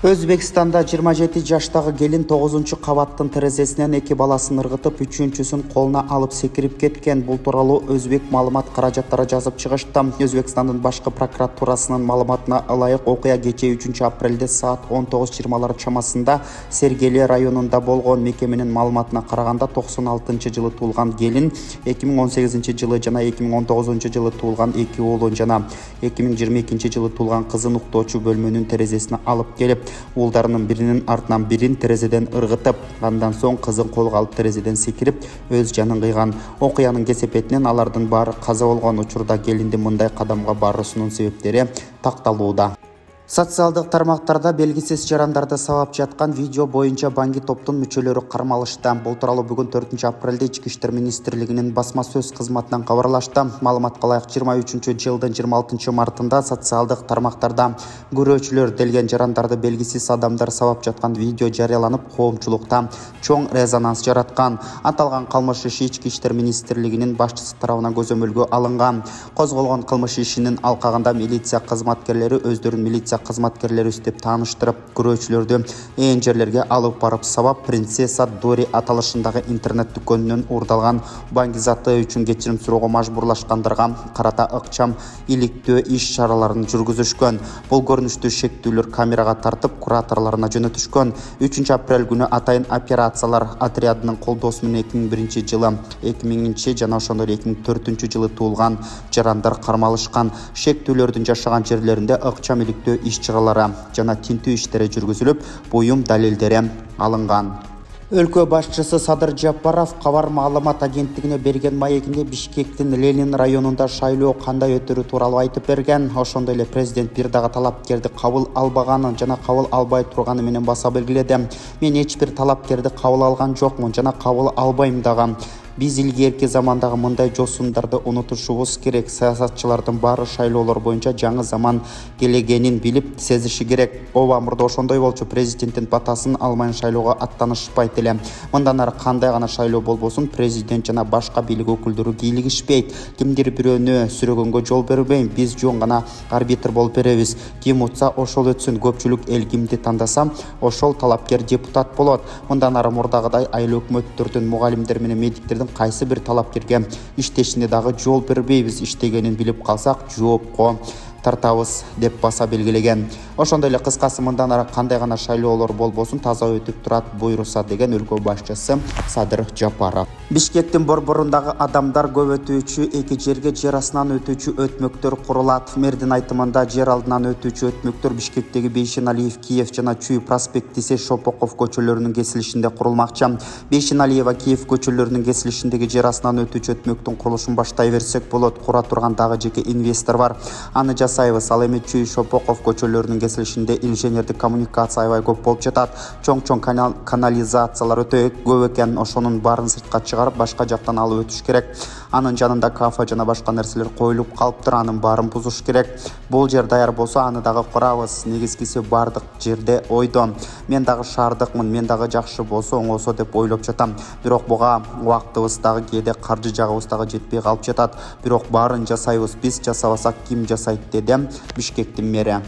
Өзбекстанда 27 жаштагы келин 9-кабаттын терезесинен 2 баласын ыргытып, 3-сүн колуна алып секирип кеткен. Бул тууралуу Өзбек маалымат каражаттары жазып чыгышты. Өзбекстандын башкы прокуратурасынын маалыматына ылайык, окуя кече 3-апрелде саат 19:20 чамасында Сергели районунда болгон. Мекеменин маалыматына караганда 96-жылы туулган келин 2018-жылы жана 2019-жылы туулган 2 уулун жана 2022-жылы туулган кызын уктоочу бөлмөнүн терезесине алып келип, уулдарынын биринин артынан бирин терезеден ыргытып, андан соң кызын колго алып терезеден секирип, өз жанын кыйган. Окуянын кесепетинен алардын баары каза болгон. Учурда келиндин мындай кадамга баруусунун себептери такталууда. Социалдык тармактарда белгисиз жарандарды сабап жаткан видео боюнча Банги топтун мүчөлөрү кармалышты. Бул тууралуу бүгүн 4-апрелде Ички иштер министрлигинин басма сөз кызматынан кабарлашты. Маалыматка ылайык 23-жылдын 26-мартында социалдык тармактарда көрүүчүлөр делген жарандарды белгисиз адамдар сабап жаткан видео жарыяланып, коомчулукта чоң резонанс жараткан. Аталган кылмыш иши Ички иштер министрлигинин башчысы тарабынан көзөмөлгө алынган. Козголгон кылмыш ишинин алкагында милиция кызматкерлери өздөрүн милиция кызматкерлери деп тааныштырып, көрүүчүлөрдү ээн жерлерге алып барып сабап, Принцесса Дори аталышындагы интернет дүкөнүнөн уурдалган банги заты үчүн кечирим суроого мажбурлашкандырга карата ыкчам иликтөө иш-чараларын жүргүзүшкөн. Бул көрүнүштү шектүүлөр камерага тартып, кураторлоруна жөнөтүшкөн. 3-апрель күнү атайын операциялар отрядынын колдоосу менен 2001-жылы, 2000 жана ошондой 2004-жылы туулган жарандар кармалышкан. Шектүүлөрдүн жашаган жерлеринде ыкчам иликтөө иш-чаралары жана тинтүү иштери жүргүзүлүп, буюм далилдери алынган. Өлкө башчысы Садыр Жапаров кабар маалымат агенттигине берген маегинде Бишкектин Ленин районунда шайлоо кандай өтөрү тууралуу айтып берген. Ошондой эле президент бир дагы талапкерди кабыл албаганын жана кабыл албай турганы менен баса белгиледи. Мен эч бир талапкерди кабыл алган жокмун жана кабыл албайм дагы. Биз илгерки замандагы мындай жосундарды унутушубуз керек. Саясатчылардын баары шайлоолор боюнча жаңы заман келгенин билип, сезиши керек. Ооба, мурда ошондой болчу. Президенттин батасын алмай шайлоого аттанышпайт эле. Мындан ары кандай гана шайлоо болбосун, президент жана башка бийлик өкүлдөрү кийлигишпейт. Кимдир бирөөнү сүрөгөнгө жол бербейм. Биз жөн гана арбитр болуп беребиз. Ким утса ошол өтсүн. Көпчүлүк эл кимди тандаса, ошол талапкер депутат болот. Мындан ары мурдагыдай айыл өкмөттөрдүн, мугалимдер менен медиктердин кайсы бир талапкерге иштешине дагы жол бербейбиз. Иштегенин билип калсак, жоопко тартабыз деп баса белгилеген. Ошондой эле кыскасы мындан ары кандай гана шайлоолор болбосун таза өтүп турат буйруса деген өлкө башчысы Садыр Жапаров. Бишкектин борборундагы адамдар көп өтүүчү эки жерге жер астынан өтүүчү өтмөктөр курулат. Мэрдин айтымында жер алдынан өтүүчү өтмөктөр Бишкектеги Бейшеналиев, Киев жана Чуй проспектиси Шопоков көчөлөрүнүн кесилишинде курулмакчы. Бейшеналиева, Киев көчөлөрүнүн кесилишиндеги жер астынан өтүүчү өтмөктүн курулушун баштай берсек болот. Кура турган дагы жеке инвестор бар. Аны жасайбыз. Ал эми Чуй, Шопоков көчөлөрүнүн кесилишинде инженердик коммуникация аябай көп болуп жатат. Чоң канализациялар өтө көп экен. Ошонун баарын сыртка чыгарып, башка жактан алып өтүш керек. Анын жанында кафе жана башка нерселер коюлуп калыптыр. Анын баарын бузуш керек. Бул жер даяр болсо, аны дагы курабыз. Негизгиси бардык жерде ойдон. Мен дагы шаардыкмын, мен дагы жакшы болсо, оңосо деп ойлоп жатам. Бирок буга убактыбыз дагы кээде каржы жагыбыз дагы жетпей калып жатат. Бирок баарын жасайбыз. Биз жасабасак ким жасайт деди Бишкектин мэри.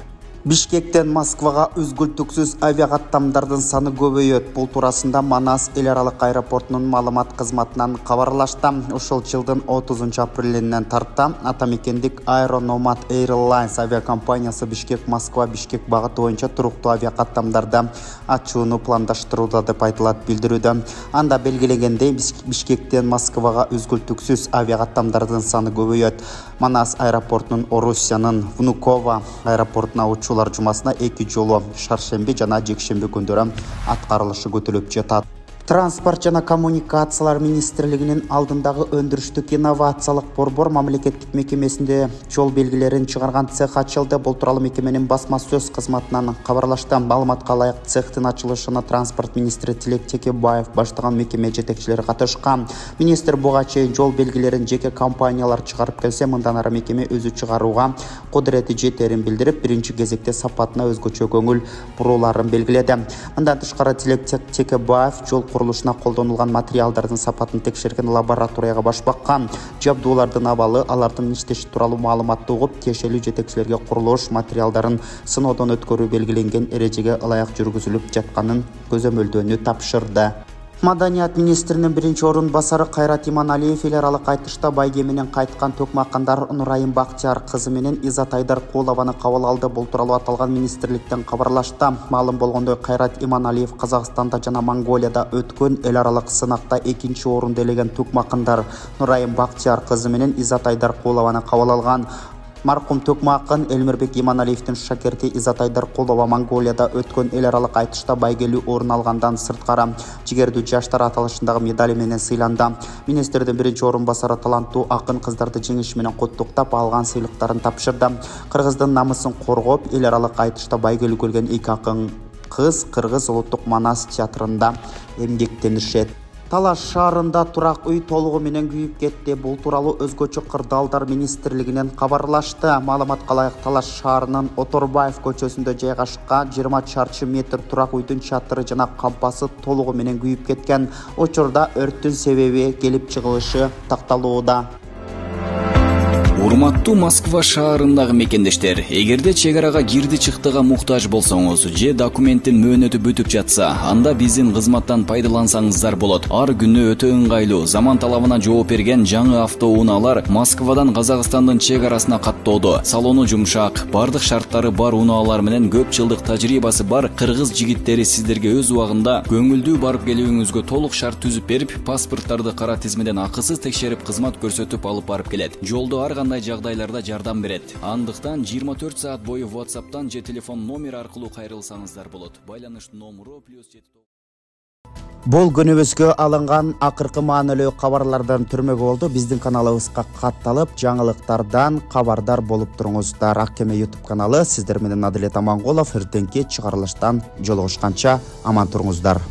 Бишкектен Москвага үзгүлтүксүз авиакаттамдардын саны көбөйөт. Бул туурасында Манас эл аралык аэропортунун маалымат кызматынан кабарлашты. Ушул жылдын 30-апрелинен тарта атамекендик Аэрономат Airlines авиакомпаниясы Бишкек-Москва Бишкек багыты боюнча туруктуу авиакаттамдарды ачууну пландаштырууда деп айтылат билдирүүдө. Анда белгилегендей, Бишкектен Москвага үзгүлтүксүз авиакаттамдардын саны көбөйөт. Манас аэропортунун Орусиянын Внуково аэропортуна учуулар жумасына 2 жолу шаршемби жана жекшемби күндөрү аткарылышы көтөлүп жатат. Транспорт жана коммуникациялар министрлигинин алдындагы өндүрүштүк инновациялык борбор мамлекеттик мекемесинде жол белгилерин чыгарган цех ачылды. Бул тууралуу мекеменин басма сөз кызматынан кабарлашты. Маалыматка ылайык, цехтин ачылышына транспорт министри Тилек Текебаев баштаган мекеме жетекчилери катышкан. Министр буга чейин жол белгилерин жеке компаниялар чыгарып келсе, мындан ары мекеме өзү чыгарууга кудурети жетерин билдирип, биринчи кезекте сапатына өзгөчө көңүл бурууларын белгиледи. Мындан тышкары Тилек Текебаев жол курулушуна колдонулган материалдардын сапатын текшерген лабораторияга баш баккан. Жабдуулардын абалы, алардын иштеши тууралуу маалыматты угуп, тиешелүү жетекчилерге курулуш материалдарын сыноодон өткөрүү белгиленген эрежеге ылайык жүргүзүлүп жатканын көзөмөлдөөнү тапшырды. Маданият министринин биринчи орун басары Кайрат Иманалиев эл аралык айтышта байге менен кайткан Токмакандар Нурайым Бактияр кызы менен Изат Айдаркулованы кабыл алды. Бул тууралуу аталган министрликтен кабарлашты. Маалым болгондой, Кайрат Иманалиев Казакстанда жана Монголияда өткөн эл аралык сынакта экинчи орунду ээлеген Токмакандар Нурайым Бактияр кызы менен Изат Айдаркулованы кабыл алган. Маркум Токмакын Элмирбек Иманалиевдин шакерти Изат Айдаркулова Монголияда өткөн эл аралык айтышта байгелүү орун алгандан сырткары жигердүү жаштар аталышындагы медали менен сыйланды. Министрдин биринчи орун басары таланттуу акын кыздарды жеңиш менен куттуктап алган сыйлыктарын тапшырды. Кыргыздын намысын коргоп эл аралык айтышта байгелүү көргөн эки акын кыз Кыргыз улуттук Манас театрында эмгектенишет. Талаш шаарында турак үй толугу менен күйүп кетти. Бул тууралуу өзгөчө кырдаалдар министрлигинен кабарлашты. Маалыматка ылайык, Талаш шаарынын Оторбаев көчөсүндө жайгашкан 20 чарчы метр турак үйдүн чатыры жана кампасы толугу менен күйүп кеткен. Учурда өрттүн себеби келип чыгылышы такталууда. Урматтуу Москва шаарындагы мекендештер, эгерде чек арага кирди чыктыга муктаж болсоңуз же документтин мөөнөтү бүтүп жатса, анда биздин кызматтан пайдалансаңыздар болот. Ар күнү өтө ыңгайлуу, заман талабына жооп берген жаңы автоунaalар Москвадан Казакстандын чек арасына каттоодо. Салону жумшак, бардык шарттары бар унаалар менен көп жылдык тажрыйбасы бар кыргыз жигиттери сиздерге өз убагында көңүлдүү барып келүүңүзгө толук шарт түзүп берип, паспорттарды кара тизмеден акысыз текшерип кызмат көрсөтүп алып барып келет. Жолдо ар кандай жагдайларда жардам берет. Андыктан 24 саат бою WhatsApp'тан же телефон номер аркылуу кайрылсаңыздар болот. Байланыш номеру +7. Бул күнүбүзгө алынган акыркы маанилүү кабарлардан түрмөгү болду. Биздин каналыбызга катталып, жаңылыктардан кабардар болуп туруңуздар. Ак Кеме YouTube каналы. Сиздер менен Адилет Аманголов. Эртеңки чыгарылыштан жолугушканча аман туруңуздар.